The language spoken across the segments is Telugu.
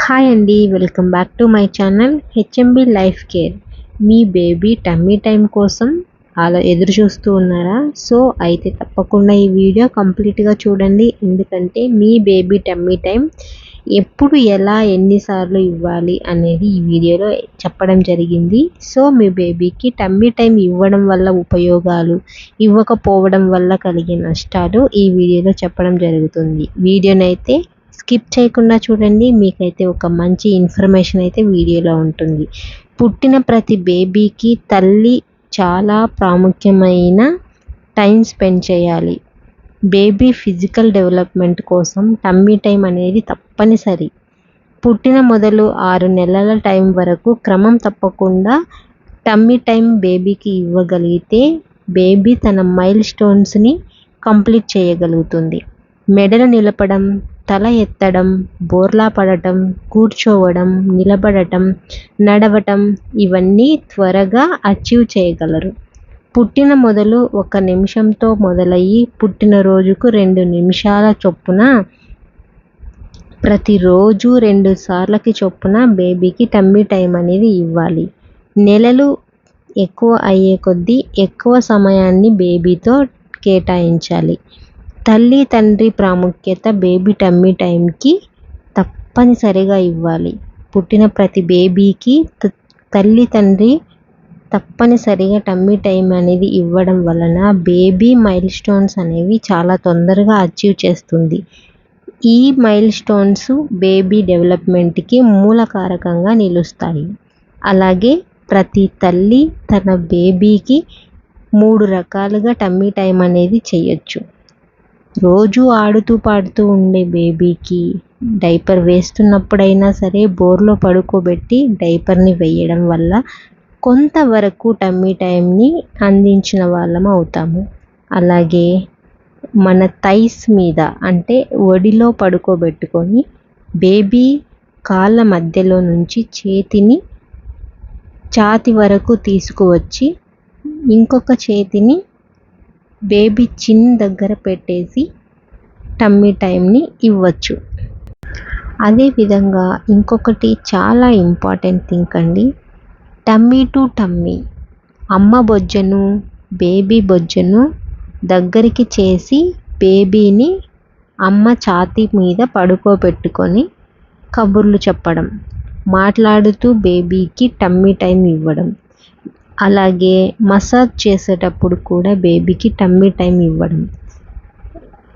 హాయ్ అండి, welcome back to my channel HMB life care. Me baby tummy time కోసం అలా ఎదురు చూస్తూ ఉన్నారా? సో అయితే తప్పకుండా ఈ వీడియో కంప్లీట్గా చూడండి. ఎందుకంటే మీ బేబీ టమ్మీ టైం ఎప్పుడు ఎలా ఎన్నిసార్లు ఇవ్వాలి అనేది ఈ వీడియోలో చెప్పడం జరిగింది. సో మీ బేబీకి టమ్మీ టైం ఇవ్వడం వల్ల ఉపయోగాలు, ఇవ్వకపోవడం వల్ల కలిగే నష్టాలు ఈ వీడియోలో చెప్పడం జరుగుతుంది. వీడియోనైతే స్కిప్ చేయకుండా చూడండి. మీకైతే ఒక మంచి ఇన్ఫర్మేషన్ అయితే వీడియోలో ఉంటుంది. పుట్టిన ప్రతి బేబీకి తల్లి చాలా ప్రాముఖ్యమైన టైం స్పెండ్ చేయాలి. బేబీ ఫిజికల్ డెవలప్మెంట్ కోసం టమ్మీ టైం అనేది తప్పనిసరి. పుట్టిన మొదలు 6 నెలల టైం వరకు క్రమం తప్పకుండా టమ్మీ టైం బేబీకి ఇవ్వగలిగితే బేబీ తన మైల్ స్టోన్స్ని కంప్లీట్ చేయగలుగుతుంది. మెడలు నిలపడం, తల ఎత్తడం, బోర్లా పడటం, కూర్చోవడం, నిలబడటం, నడవటం ఇవన్నీ త్వరగా అచీవ్ చేయగలరు. పుట్టిన మొదలు 1 నిమిషంతో మొదలయ్యి పుట్టినరోజుకు 2 నిమిషాల చొప్పున ప్రతిరోజు 2 సార్లకి చొప్పున బేబీకి టమ్మీ టైం అనేది ఇవ్వాలి. నెలలు ఎక్కువ అయ్యే కొద్దీ ఎక్కువ సమయాన్ని బేబీతో కేటాయించాలి. తల్లి తండ్రి ప్రాముఖ్యత బేబీ టమ్మీ టైంకి తప్పనిసరిగా ఇవ్వాలి. పుట్టిన ప్రతి బేబీకి తల్లి తండ్రి తప్పనిసరిగా టమ్మీ టైం అనేది ఇవ్వడం వలన బేబీ మైల్ స్టోన్స్ అనేవి చాలా తొందరగా అచీవ్ చేస్తుంది. ఈ మైల్ స్టోన్స్ బేబీ డెవలప్మెంట్కి మూలకారకంగా నిలుస్తాయి. అలాగే ప్రతి తల్లి తన బేబీకి 3 రకాలుగా టమ్మీ టైం అనేది చేయొచ్చు. రోజు ఆడుతూ పాడుతూ ఉండే బేబీకి డైపర్ వేస్తున్నప్పుడైనా సరే బోర్లో పడుకోబెట్టి డైపర్ని వేయడం వల్ల కొంతవరకు టమ్మీ టైంని అందించిన వాళ్ళం అవుతాము. అలాగే మన థైస్ మీద అంటే ఒడిలో పడుకోబెట్టుకొని బేబీ కాళ్ళ మధ్యలో నుంచి చేతిని ఛాతీ వరకు తీసుకువచ్చి ఇంకొక చేతిని బేబీ చిన్ దగ్గర పెట్టేసి టమ్మీ టైంని ఇవ్వచ్చు. అదేవిధంగా ఇంకొకటి చాలా ఇంపార్టెంట్ థింగ్ అండి, టమ్మీ టు టమ్మీ. అమ్మ బొజ్జను బేబీ బొజ్జను దగ్గరికి చేసి బేబీని అమ్మ ఛాతీ మీద పడుకోబెట్టుకొని కబుర్లు చెప్పడం, మాట్లాడుతూ బేబీకి టమ్మీ టైం ఇవ్వడం. అలాగే మసాజ్ చేసేటప్పుడు కూడా బేబీకి టమ్మీ టైం ఇవ్వడం.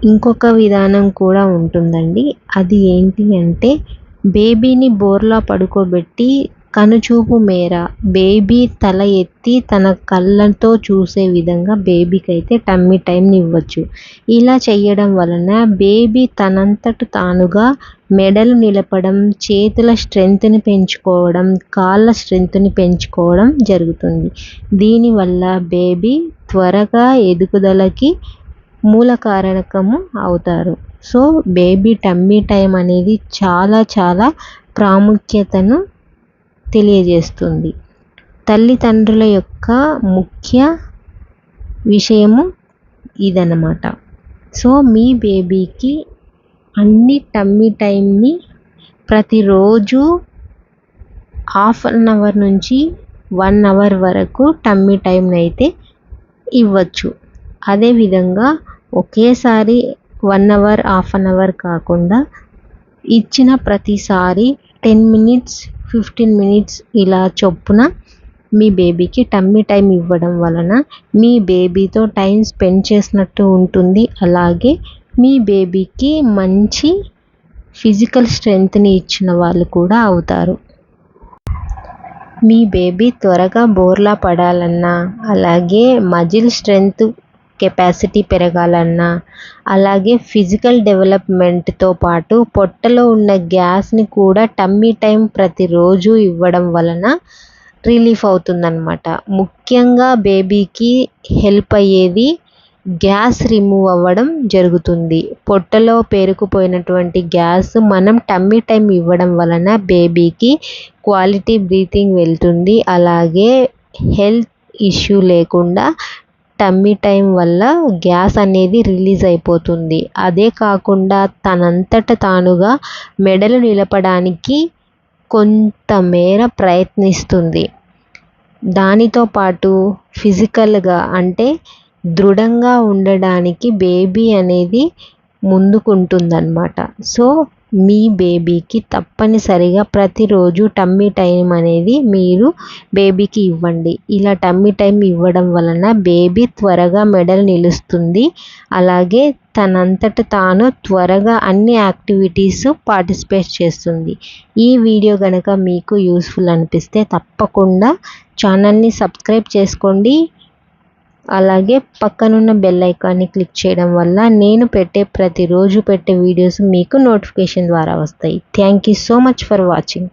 ఇంకొక విధానం కూడా ఉంటుందండి. అది ఏంటి అంటే బేబీని బోర్లా పడుకోబెట్టి కనుచూపు మేర బేబీ తల ఎత్తి తన కళ్ళతో చూసే విధంగా బేబీకి అయితే టమ్మీ టైంని ఇవ్వచ్చు. ఇలా చేయడం వలన బేబీ తనంతట తానుగా మెడలు నిలపడం, చేతుల స్ట్రెంగ్త్ని పెంచుకోవడం, కాళ్ళ స్ట్రెంగ్త్ని పెంచుకోవడం జరుగుతుంది. దీనివల్ల బేబీ త్వరగా ఎదుగుదలకి మూల కారణకము అవుతారు. సో బేబీ టమ్మీ టైం అనేది చాలా చాలా ప్రాముఖ్యతను తెలియజేస్తుంది. తల్లిదండ్రుల యొక్క ముఖ్య విషయము ఇదన్నమాట. సో మీ బేబీకి అన్ని టమ్మీ టైంని ప్రతిరోజు 1/2 అవర్ నుంచి 1 అవర్ వరకు టమ్మీ టైంని అయితే ఇవ్వచ్చు. అదేవిధంగా ఒకేసారి 1 అవర్ 1/2 అవర్ కాకుండా ఇచ్చిన ప్రతిసారి 10 మినిట్స్ 15 మినిట్స్ ఇలా చొప్పున మీ బేబీకి టమ్మీ టైం ఇవ్వడం వలన మీ బేబీతో టైం స్పెండ్ చేసినట్టు ఉంటుంది. అలాగే మీ బేబీకి మంచి ఫిజికల్ స్ట్రెంగ్త్ని ఇచ్చిన వాళ్ళు కూడా అవుతారు. మీ బేబీ త్వరగా బోర్లా పడాలన్నా, అలాగే మజిల్ స్ట్రెంగ్త్ కెపాసిటీ పెరగాలన్నా, అలాగే ఫిజికల్ డెవలప్మెంట్తో పాటు పొట్టలో ఉన్న గ్యాస్ని కూడా టమ్మీ టైం ప్రతిరోజు ఇవ్వడం వలన రిలీఫ్ అవుతుందన్నమాట. ముఖ్యంగా బేబీకి హెల్ప్ అయ్యేది గ్యాస్ రిమూవ్ అవ్వడం జరుగుతుంది. పొట్టలో పేరుకుపోయినటువంటి గ్యాస్ మనం టమ్మీ టైం ఇవ్వడం వలన బేబీకి క్వాలిటీ బ్రీతింగ్ వెళ్తుంది. అలాగే హెల్త్ ఇష్యూ లేకుండా టమ్మీ టైం వల్ల గ్యాస్ అనేది రిలీజ్ అయిపోతుంది. అదే కాకుండా తనంతట తానుగా మెడలు నిలపడానికి కొంతమేర ప్రయత్నిస్తుంది. దానితో పాటు ఫిజికల్గా అంటే దృఢంగా ఉండడానికి బేబీ అనేది ముందుకుంటుందన్నమాట. సో మీ బేబీకి తప్పనిసరిగా ప్రతిరోజు టమ్మీ టైం అనేది మీరు బేబీకి ఇవ్వండి. ఇలా టమ్మీ టైం ఇవ్వడం వలన బేబీ త్వరగా మెడలు నిలుస్తుంది. అలాగే తనంతట తాను త్వరగా అన్ని యాక్టివిటీస్ పార్టిసిపేట్ చేస్తుంది. ఈ వీడియో కనుక మీకు యూస్ఫుల్ అనిపిస్తే తప్పకుండా ఛానల్ని సబ్స్క్రైబ్ చేసుకోండి. అలాగే పక్కనున్న బెల్ ఐకాన్ని క్లిక్ చేయడం వల్ల నేను ప్రతిరోజు పెట్టే వీడియోస్ మీకు నోటిఫికేషన్ ద్వారా వస్తాయి. Thank you so much for watching.